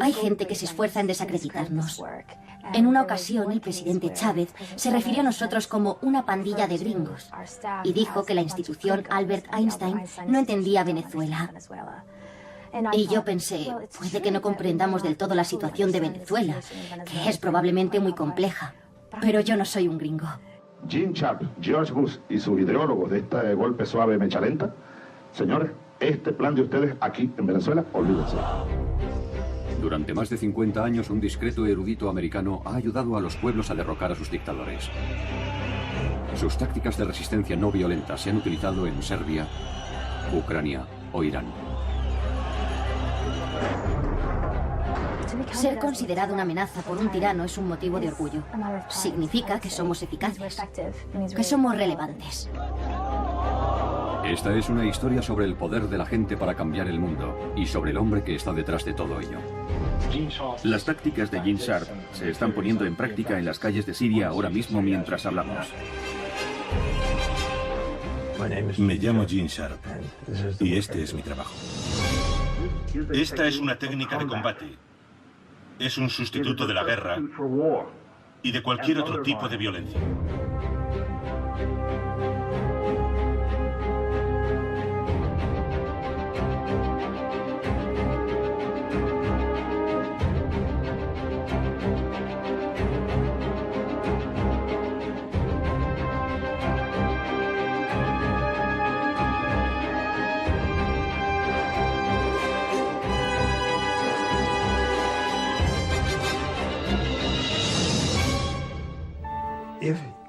Hay gente que se esfuerza en desacreditarnos. En una ocasión, el presidente Chávez se refirió a nosotros como una pandilla de gringos y dijo que la institución Albert Einstein no entendía Venezuela. Y yo pensé, puede que no comprendamos del todo la situación de Venezuela, que es probablemente muy compleja, pero yo no soy un gringo. Gene Sharp, George Bush y sus ideólogos de este golpe suave mecha lenta, señores, este plan de ustedes aquí en Venezuela, olvídense. Durante más de 50 años, un discreto erudito americano ha ayudado a los pueblos a derrocar a sus dictadores. Sus tácticas de resistencia no violenta se han utilizado en Serbia, Ucrania o Irán. Ser considerado una amenaza por un tirano es un motivo de orgullo. Significa que somos eficaces, que somos relevantes. Esta es una historia sobre el poder de la gente para cambiar el mundo y sobre el hombre que está detrás de todo ello. Las tácticas de Gene Sharp se están poniendo en práctica en las calles de Siria ahora mismo mientras hablamos. Me llamo Gene Sharp y este es mi trabajo. Esta es una técnica de combate. Es un sustituto de la guerra y de cualquier otro tipo de violencia.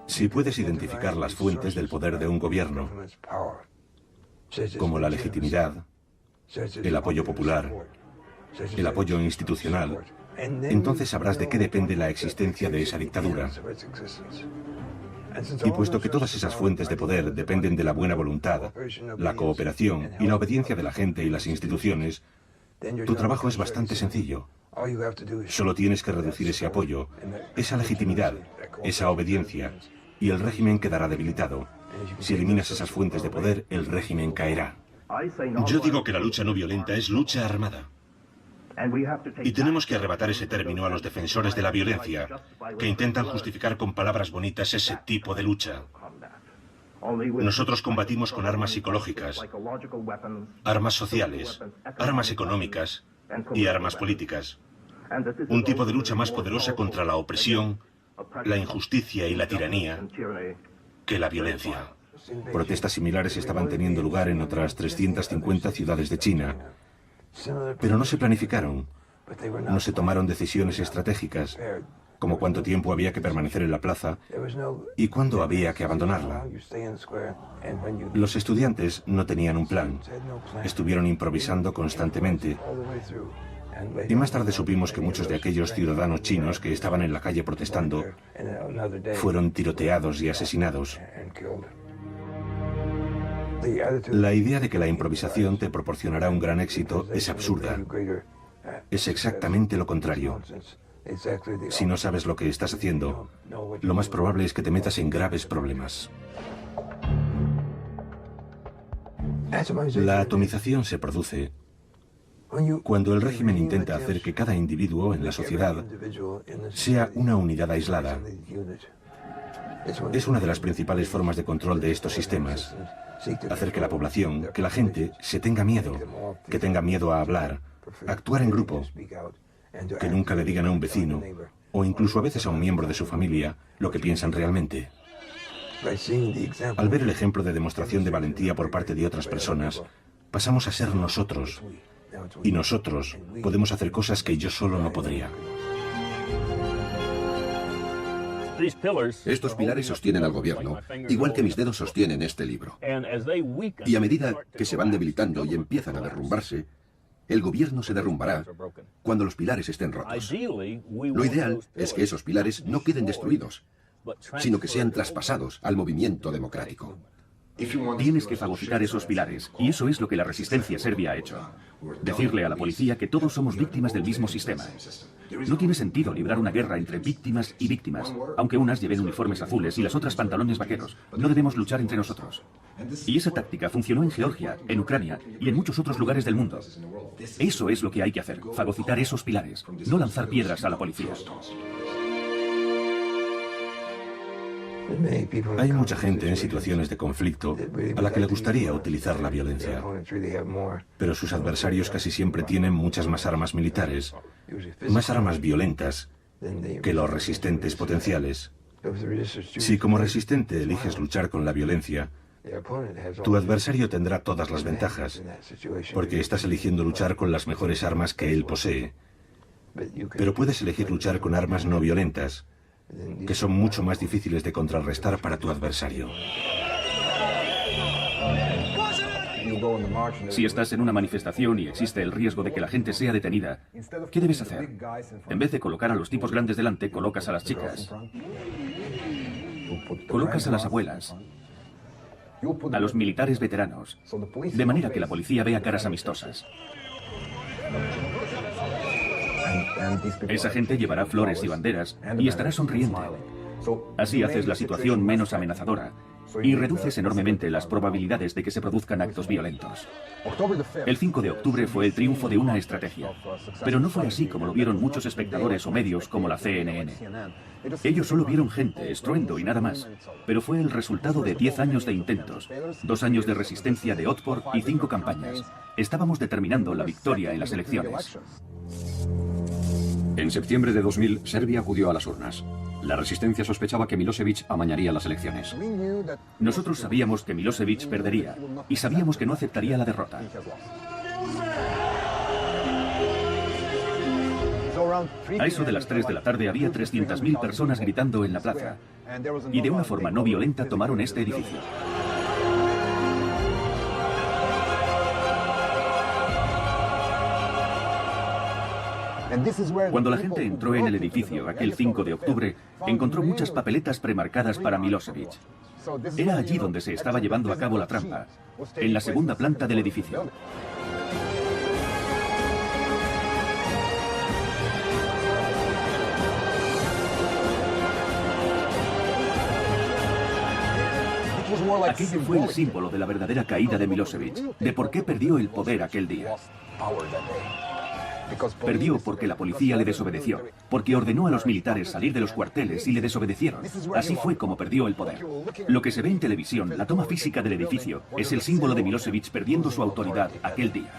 Si puedes identificar las fuentes del poder de un gobierno, como la legitimidad, el apoyo popular, el apoyo institucional, entonces sabrás de qué depende la existencia de esa dictadura. Y puesto que todas esas fuentes de poder dependen de la buena voluntad, la cooperación y la obediencia de la gente y las instituciones, tu trabajo es bastante sencillo. Solo tienes que reducir ese apoyo, esa legitimidad, esa obediencia, y el régimen quedará debilitado. Si eliminas esas fuentes de poder, el régimen caerá. Yo digo que la lucha no violenta es lucha armada. Y tenemos que arrebatar ese término a los defensores de la violencia, que intentan justificar con palabras bonitas ese tipo de lucha. Nosotros combatimos con armas psicológicas, armas sociales, armas económicas y armas políticas. Un tipo de lucha más poderosa contra la opresión, la injusticia y la tiranía que la violencia. Protestas similares estaban teniendo lugar en otras 350 ciudades de China, pero no se planificaron, no se tomaron decisiones estratégicas, como cuánto tiempo había que permanecer en la plaza y cuándo había que abandonarla. Los estudiantes no tenían un plan, estuvieron improvisando constantemente. Y más tarde supimos que muchos de aquellos ciudadanos chinos que estaban en la calle protestando fueron tiroteados y asesinados. La idea de que la improvisación te proporcionará un gran éxito es absurda. Es exactamente lo contrario. Si no sabes lo que estás haciendo, lo más probable es que te metas en graves problemas. La atomización se produce cuando el régimen intenta hacer que cada individuo en la sociedad sea una unidad aislada. Es una de las principales formas de control de estos sistemas. Hacer que la población, que la gente, se tenga miedo, que tenga miedo a hablar, a actuar en grupo, que nunca le digan a un vecino, o incluso a veces a un miembro de su familia, lo que piensan realmente. Al ver el ejemplo de demostración de valentía por parte de otras personas, pasamos a ser nosotros. Y nosotros podemos hacer cosas que yo solo no podría. Estos pilares sostienen al gobierno, igual que mis dedos sostienen este libro. Y a medida que se van debilitando y empiezan a derrumbarse, el gobierno se derrumbará cuando los pilares estén rotos. Lo ideal es que esos pilares no queden destruidos, sino que sean traspasados al movimiento democrático. Tienes que fagocitar esos pilares, y eso es lo que la resistencia serbia ha hecho. Decirle a la policía que todos somos víctimas del mismo sistema. No tiene sentido librar una guerra entre víctimas y víctimas, aunque unas lleven uniformes azules y las otras pantalones vaqueros. No debemos luchar entre nosotros. Y esa táctica funcionó en Georgia, en Ucrania y en muchos otros lugares del mundo. Eso es lo que hay que hacer, fagocitar esos pilares, no lanzar piedras a la policía. Hay mucha gente en situaciones de conflicto a la que le gustaría utilizar la violencia, pero sus adversarios casi siempre tienen muchas más armas militares, más armas violentas que los resistentes potenciales. Si como resistente eliges luchar con la violencia, tu adversario tendrá todas las ventajas, porque estás eligiendo luchar con las mejores armas que él posee. Pero puedes elegir luchar con armas no violentas, que son mucho más difíciles de contrarrestar para tu adversario. Si estás en una manifestación y existe el riesgo de que la gente sea detenida, ¿qué debes hacer? En vez de colocar a los tipos grandes delante, colocas a las chicas. Colocas a las abuelas, a los militares veteranos, de manera que la policía vea caras amistosas. Esa gente llevará flores y banderas y estará sonriente. Así haces la situación menos amenazadora y reduces enormemente las probabilidades de que se produzcan actos violentos. El 5 de octubre fue el triunfo de una estrategia, pero no fue así como lo vieron muchos espectadores o medios como la CNN. Ellos solo vieron gente, estruendo y nada más, pero fue el resultado de 10 años de intentos, 2 años de resistencia de Otpor y 5 campañas. Estábamos determinando la victoria en las elecciones. En septiembre de 2000, Serbia acudió a las urnas. La resistencia sospechaba que Milosevic amañaría las elecciones. Nosotros sabíamos que Milosevic perdería y sabíamos que no aceptaría la derrota. A eso de las 3 de la tarde había 300.000 personas gritando en la plaza y de una forma no violenta tomaron este edificio. Cuando la gente entró en el edificio aquel 5 de octubre, encontró muchas papeletas premarcadas para Milosevic. Era allí donde se estaba llevando a cabo la trampa, en la segunda planta del edificio. Aquello fue el símbolo de la verdadera caída de Milosevic, de por qué perdió el poder aquel día. Perdió porque la policía le desobedeció, porque ordenó a los militares salir de los cuarteles y le desobedecieron. Así fue como perdió el poder. Lo que se ve en televisión, la toma física del edificio, es el símbolo de Milosevic perdiendo su autoridad aquel día.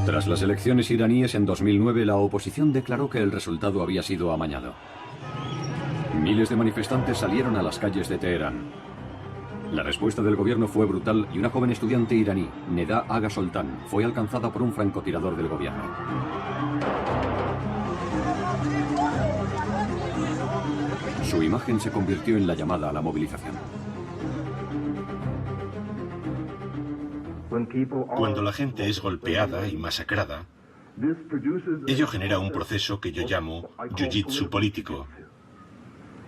Tras las elecciones iraníes en 2009, la oposición declaró que el resultado había sido amañado. Miles de manifestantes salieron a las calles de Teherán. La respuesta del gobierno fue brutal y una joven estudiante iraní, Neda Aga Soltan, fue alcanzada por un francotirador del gobierno. Su imagen se convirtió en la llamada a la movilización. Cuando la gente es golpeada y masacrada, ello genera un proceso que yo llamo jiu-jitsu político,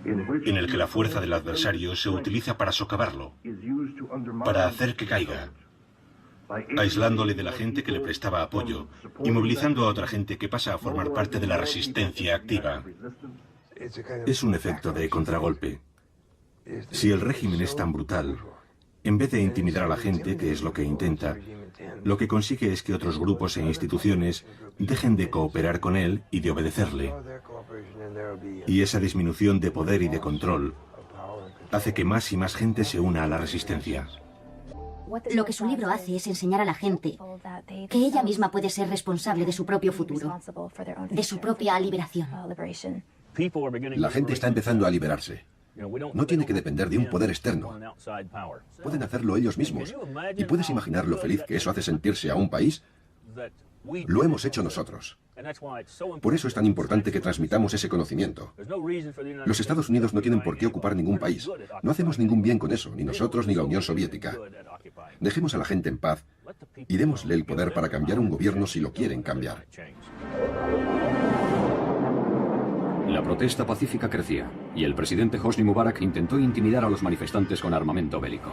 en el que la fuerza del adversario se utiliza para socavarlo, para hacer que caiga, aislándole de la gente que le prestaba apoyo y movilizando a otra gente que pasa a formar parte de la resistencia activa. Es un efecto de contragolpe. Si el régimen es tan brutal, en vez de intimidar a la gente, que es lo que intenta, lo que consigue es que otros grupos e instituciones dejen de cooperar con él y de obedecerle. Y esa disminución de poder y de control hace que más y más gente se una a la resistencia. Lo que su libro hace es enseñar a la gente que ella misma puede ser responsable de su propio futuro, de su propia liberación. La gente está empezando a liberarse. No tiene que depender de un poder externo. Pueden hacerlo ellos mismos. ¿Y puedes imaginar lo feliz que eso hace sentirse a un país? Lo hemos hecho nosotros. Por eso es tan importante que transmitamos ese conocimiento. Los Estados Unidos no tienen por qué ocupar ningún país. No hacemos ningún bien con eso, ni nosotros ni la Unión Soviética. Dejemos a la gente en paz y démosle el poder para cambiar un gobierno si lo quieren cambiar. La protesta pacífica crecía y el presidente Hosni Mubarak intentó intimidar a los manifestantes con armamento bélico.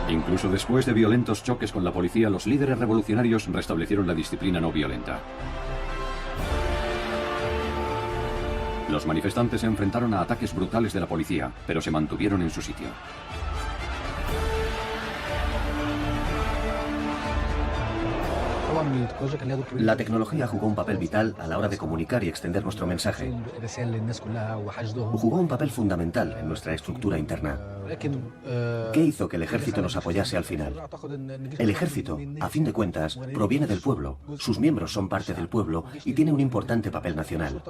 Incluso después de violentos choques con la policía, los líderes revolucionarios restablecieron la disciplina no violenta. Los manifestantes se enfrentaron a ataques brutales de la policía, pero se mantuvieron en su sitio. La tecnología jugó un papel vital a la hora de comunicar y extender nuestro mensaje. Jugó un papel fundamental en nuestra estructura interna. ¿Qué hizo que el ejército nos apoyase al final? El ejército, a fin de cuentas, proviene del pueblo. Sus miembros son parte del pueblo y tiene un importante papel nacional.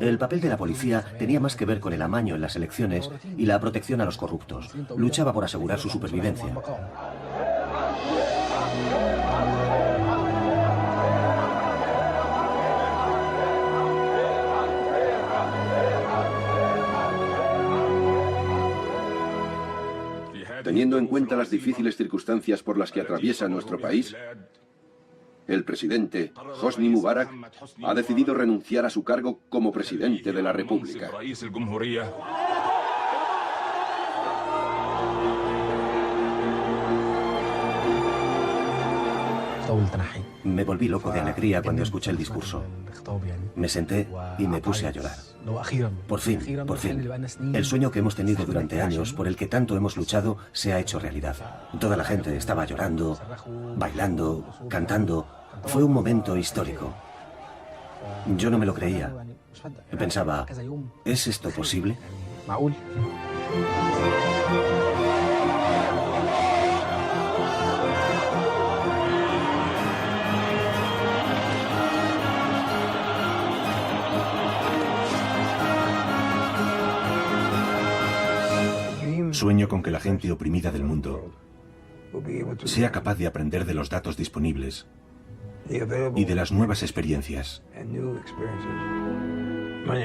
El papel de la policía tenía más que ver con el amaño en las elecciones y la protección a los corruptos. Luchaba por asegurar su supervivencia. Teniendo en cuenta las difíciles circunstancias por las que atraviesa nuestro país, el presidente Hosni Mubarak ha decidido renunciar a su cargo como presidente de la República. Me volví loco de alegría cuando escuché el discurso. Me senté y me puse a llorar. Por fin, el sueño que hemos tenido durante años, por el que tanto hemos luchado, se ha hecho realidad. Toda la gente estaba llorando, bailando, cantando. Fue un momento histórico. Yo no me lo creía. Pensaba, ¿es esto posible? Sueño con que la gente oprimida del mundo sea capaz de aprender de los datos disponibles y de las nuevas experiencias.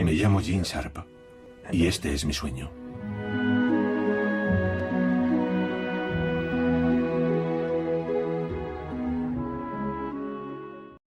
Me llamo Gene Sharp y este es mi sueño.